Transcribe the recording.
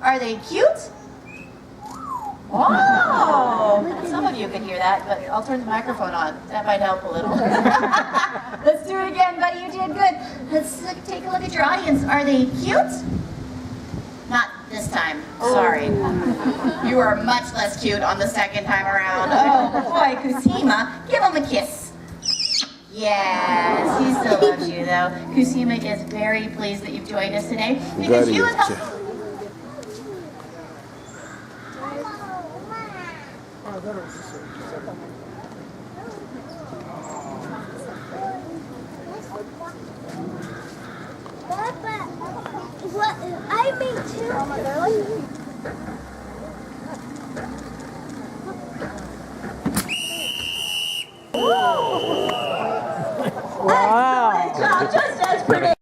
Are they cute? Wow! Some of you can hear that, but I'll turn the microphone on. That might help a little. Let's do it again, buddy. You did good. Let's take a look at your audience. Are they cute? Not this time. Sorry. You are much less cute on the second time around. Oh, boy, Kusima. Give him a kiss. Yes, he still loves you, though. Kusima is very pleased that you've joined us today because you have... What? I made two. Wow. Excellent job, just as pretty.